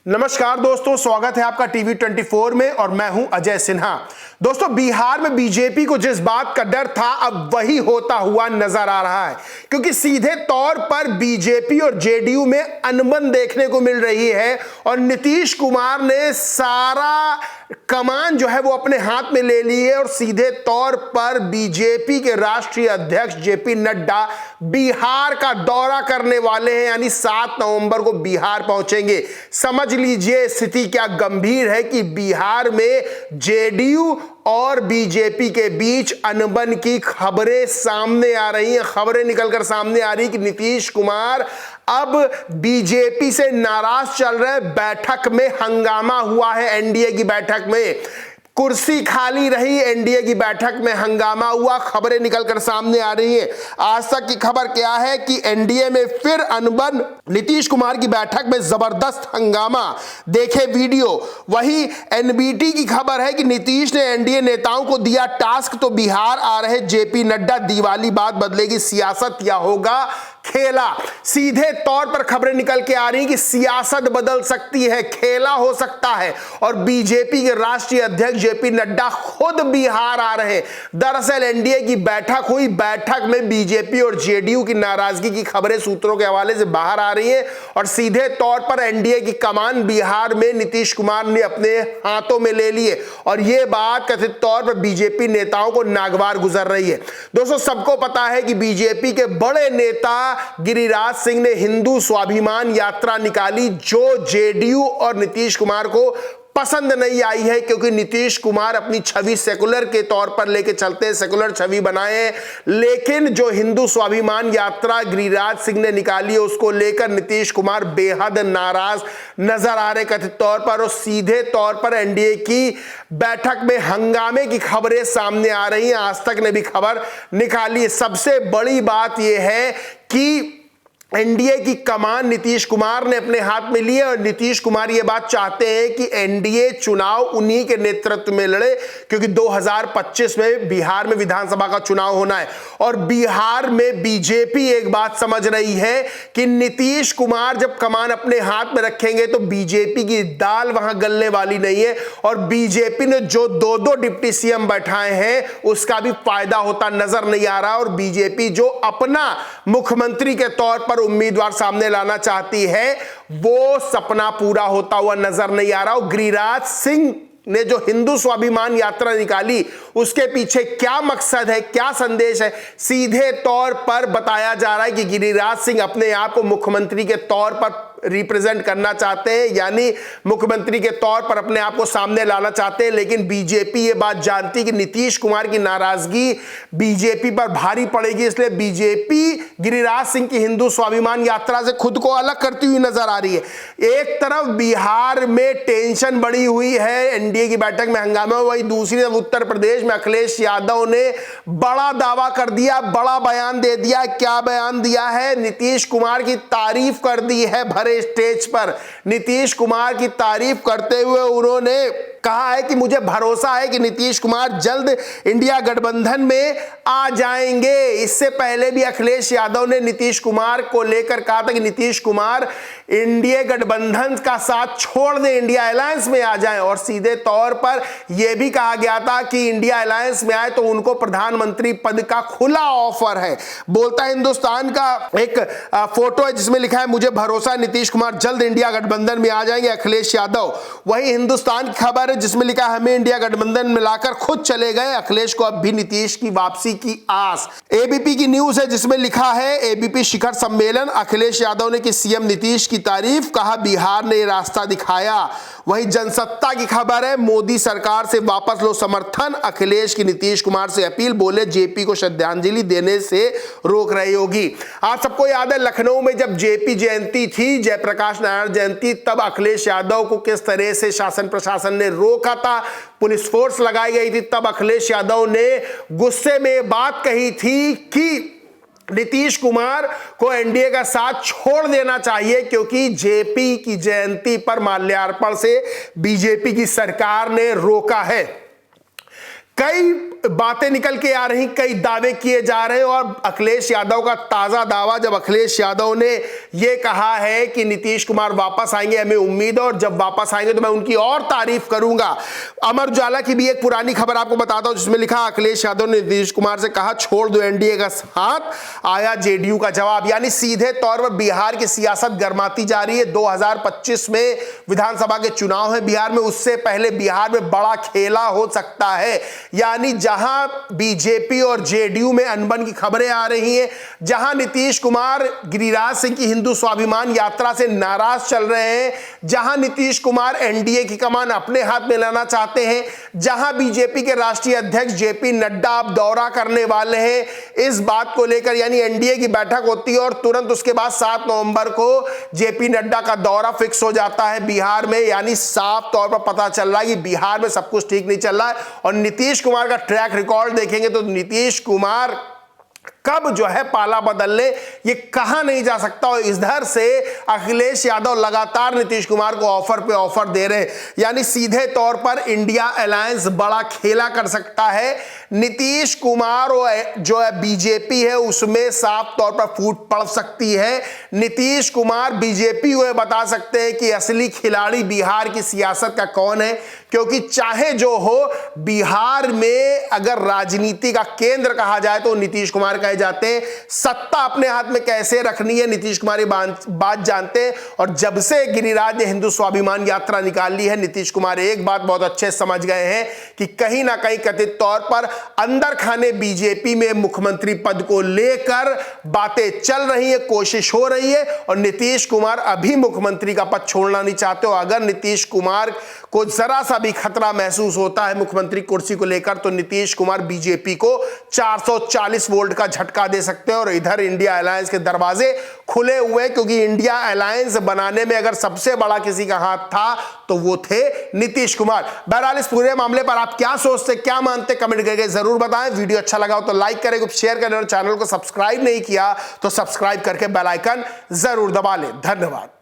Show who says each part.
Speaker 1: नमस्कार दोस्तों, स्वागत है आपका टीवी 24 में और मैं हूं अजय सिन्हा। दोस्तों, बिहार में बीजेपी को जिस बात का डर था अब वही होता हुआ नजर आ रहा है, क्योंकि सीधे तौर पर बीजेपी और जेडीयू में अनबन देखने को मिल रही है और नीतीश कुमार ने सारा कमान जो है वो अपने हाथ में ले ली है और सीधे तौर पर बीजेपी के राष्ट्रीय अध्यक्ष जेपी नड्डा बिहार का दौरा करने वाले हैं, यानी 7 नवंबर को बिहार पहुंचेंगे। समझ लीजिए स्थिति क्या गंभीर है कि बिहार में जेडीयू और बीजेपी के बीच अनबन की खबरें सामने आ रही हैं। खबरें निकलकर सामने आ रही कि नीतीश कुमार अब बीजेपी से नाराज चल रहे। बैठक में हंगामा हुआ है, एनडीए की बैठक में कुर्सी खाली रही, एनडीए की बैठक में हंगामा हुआ। खबरें निकलकर सामने आ रही हैं। आज तक की खबर क्या है कि एनडीए में फिर अनबन, नीतीश कुमार की बैठक में जबरदस्त हंगामा। देखे वीडियो। वही एनबीटी की खबर है कि नीतीश ने एनडीए नेताओं को दिया टास्क, तो बिहार आ रहे जेपी नड्डा, दिवाली बाद बदलेगी सियासत या होगा खेला। सीधे तौर पर खबरें निकल के आ रही कि सियासत बदल सकती है, खेला हो सकता है और बीजेपी के राष्ट्रीय अध्यक्ष जेपी नड्डा खुद बिहार आ रहे हैं। दरअसल एनडीए की बैठक हुई, बैठक में बीजेपी और जेडीयू की नाराजगी की खबरें सूत्रों के हवाले से बाहर आ रही है और सीधे तौर पर एनडीए की कमान बिहार में नीतीश कुमार ने अपने हाथों में ले ली है और यह बात कथित तौर पर बीजेपी नेताओं को नागवार गुजर रही है। दोस्तों, सबको पता है कि बीजेपी के बड़े नेता गिरिराज सिंह ने हिंदू स्वाभिमान यात्रा निकाली, जो जेडीयू और नीतीश कुमार को पसंद नहीं आई है, क्योंकि नीतीश कुमार अपनी छवि सेकुलर के तौर पर लेके चलते हैं, सेकुलर छवि बनाए हैं। लेकिन जो हिंदू स्वाभिमान यात्रा गिरिराज सिंह ने निकाली है उसको लेकर नीतीश कुमार बेहद नाराज नजर आ रहे कथित तौर पर और सीधे तौर पर एनडीए की बैठक में हंगामे की खबरें सामने आ रही हैं। आज तक ने भी खबर निकाली है। सबसे बड़ी बात यह है कि एनडीए की कमान नीतीश कुमार ने अपने हाथ में ली है और नीतीश कुमार ये बात चाहते हैं कि एनडीए चुनाव उन्हीं के नेतृत्व में लड़े, क्योंकि 2025 में बिहार में विधानसभा का चुनाव होना है और बिहार में बीजेपी एक बात समझ रही है कि नीतीश कुमार जब कमान अपने हाथ में रखेंगे तो बीजेपी की दाल वहां गलने वाली नहीं है और बीजेपी ने जो 2 डिप्टी सीएम बैठाए हैं उसका भी फायदा होता नजर नहीं आ रहा और बीजेपी जो अपना मुख्यमंत्री के तौर पर उम्मीदवार सामने लाना चाहती है वो सपना पूरा होता हुआ नजर नहीं आ रहा। और गिरिराज सिंह ने जो हिंदू स्वाभिमान यात्रा निकाली उसके पीछे क्या मकसद है, क्या संदेश है, सीधे तौर पर बताया जा रहा है कि गिरिराज सिंह अपने आप को मुख्यमंत्री के तौर पर रिप्रेजेंट करना चाहते हैं, यानी मुख्यमंत्री के तौर पर अपने आप को सामने लाना चाहते हैं। लेकिन बीजेपी ये बात जानती है कि नीतीश कुमार की नाराजगी बीजेपी पर भारी पड़ेगी, इसलिए बीजेपी गिरिराज सिंह की हिंदू स्वाभिमान यात्रा से खुद को अलग करती हुई नजर आ रही है। एक तरफ बिहार में टेंशन बढ़ी हुई है, एनडीए की बैठक में हंगामा, वही दूसरी तरफ उत्तर प्रदेश में अखिलेश यादव ने बड़ा दावा कर दिया, बड़ा बयान दे दिया। क्या बयान दिया है? नीतीश कुमार की तारीफ कर दी है भरे स्टेज पर। नीतीश कुमार की तारीफ करते हुए उन्होंने कहा है कि मुझे भरोसा है कि नीतीश कुमार जल्द इंडिया गठबंधन में आ जाएंगे। इससे पहले भी अखिलेश यादव ने नीतीश कुमार को लेकर कहा था कि नीतीश कुमार इंडिया गठबंधन का साथ छोड़ दें, इंडिया अलायंस में आ जाएं और सीधे तौर पर यह भी कहा गया था कि इंडिया अलायंस में आए तो उनको प्रधानमंत्री पद का खुला ऑफर है। बोलता हिंदुस्तान का एक फोटो है जिसमें लिखा है मुझे भरोसा नीतीश कुमार जल्द इंडिया गठबंधन में आ जाएंगे, अखिलेश यादव। वही हिंदुस्तान की खबर जिसमें लिखा हमें इंडिया गठबंधन में लाकर खुद चले गए, अखिलेश को अब भी नीतीश की वापसी की आस। एबीपी की न्यूज है जिसमें लिखा है एबीपी शिखर सम्मेलन, अखिलेश यादव ने की सीएम नीतीश की तारीफ, कहा बिहार ने रास्ता दिखाया। वही जनसत्ता की खबर है मोदी सरकार से वापस लो समर्थन, अखिलेश की नीतीश कुमार से अपील, बोले जेपी को श्रद्धांजलि देने से रोक रही होगी। आप सबको याद है लखनऊ में जब जेपी जयंती थी, जयप्रकाश नारायण जयंती, तब अखिलेश यादव को किस तरह से शासन प्रशासन ने रोका था, पुलिस फोर्स लगाई गई थी। तब अखिलेश यादव ने गुस्से में बात कही थी कि नीतीश कुमार को एनडीए का साथ छोड़ देना चाहिए, क्योंकि जेपी की जयंती पर माल्यार्पण से बीजेपी की सरकार ने रोका है। कई बातें निकल के आ रही, कई दावे किए जा रहे हैं और अखिलेश यादव का ताजा दावा, जब अखिलेश यादव ने यह कहा है कि नीतीश कुमार वापस आएंगे, हमें उम्मीद है और जब वापस आएंगे तो मैं उनकी और तारीफ करूंगा। अमर उजाला की भी एक पुरानी खबर आपको बताता हूं जिसमें लिखा, अखिलेश यादव ने नीतीश कुमार से कहा छोड़ दो एनडीए का साथ, आया जेडीयू का जवाब। यानी सीधे तौर पर बिहार की सियासत गर्माती जा रही है। 2025 में विधानसभा के चुनाव है बिहार में, उससे पहले बिहार में बड़ा खेला हो सकता है। यानी जहां बीजेपी और जेडीयू में अनबन की खबरें आ रही हैं, जहां नीतीश कुमार गिरिराज सिंह की हिंदू स्वाभिमान यात्रा से नाराज चल रहे हैं, जहां नीतीश कुमार एनडीए की कमान अपने हाथ में लाना चाहते हैं, जहां बीजेपी के राष्ट्रीय अध्यक्ष जेपी नड्डा अब दौरा करने वाले हैं, इस बात को लेकर यानी एनडीए की बैठक होती है और तुरंत उसके बाद 7 नवंबर को जेपी नड्डा का दौरा फिक्स हो जाता है बिहार में। यानी साफ तौर पर पता चल रहा है कि बिहार में सब कुछ ठीक नहीं चल रहा है। और नीतीश कुमार का ट्रैक रिकॉर्ड देखेंगे तो नीतीश कुमार कब जो है पाला बदलने ये कहा नहीं जा सकता। और इधर से अखिलेश यादव लगातार नीतीश कुमार को ऑफर पे ऑफर दे रहे हैं। यानी सीधे तौर पर इंडिया अलायंस बड़ा खेला कर सकता है। नीतीश कुमार जो है बीजेपी है उसमें साफ तौर पर फूट पड़ सकती है। नीतीश कुमार बीजेपी को बता सकते हैं कि असली खिलाड़ी बिहार की सियासत का कौन है, क्योंकि चाहे जो हो बिहार में अगर राजनीति का केंद्र कहा जाए तो नीतीश कुमार कहे जाते हैं। सत्ता अपने हाथ में कैसे रखनी है नीतीश कुमार ये बात जानते हैं। और जब से गिरिराज ने हिंदू स्वाभिमान यात्रा निकाल ली है, नीतीश कुमार एक बात बहुत अच्छे समझ गए हैं कि कहीं ना कहीं कथित तौर पर अंदर खाने बीजेपी में मुख्यमंत्री पद को लेकर बातें चल रही है, कोशिश हो रही है और नीतीश कुमार अभी मुख्यमंत्री का पद छोड़ना नहीं चाहते हो। अगर नीतीश कुमार को जरा सा भी खतरा महसूस होता है मुख्यमंत्री कुर्सी को लेकर तो नीतीश कुमार बीजेपी को 440 वोल्ट का झटका दे सकते हैं। और इधर इंडिया अलायंस के दरवाजे खुले हुए, क्योंकि इंडिया अलायंस बनाने में अगर सबसे बड़ा किसी का हाथ था तो वो थे नीतीश कुमार। बहरहाल इस पूरे मामले पर आप क्या सोचते, क्या मानते, कमेंट करके जरूर बताएं। वीडियो अच्छा लगा हो तो लाइक करें, शेयर करें और चैनल को सब्सक्राइब नहीं किया तो सब्सक्राइब करके बेल आइकन जरूर दबा लें। धन्यवाद।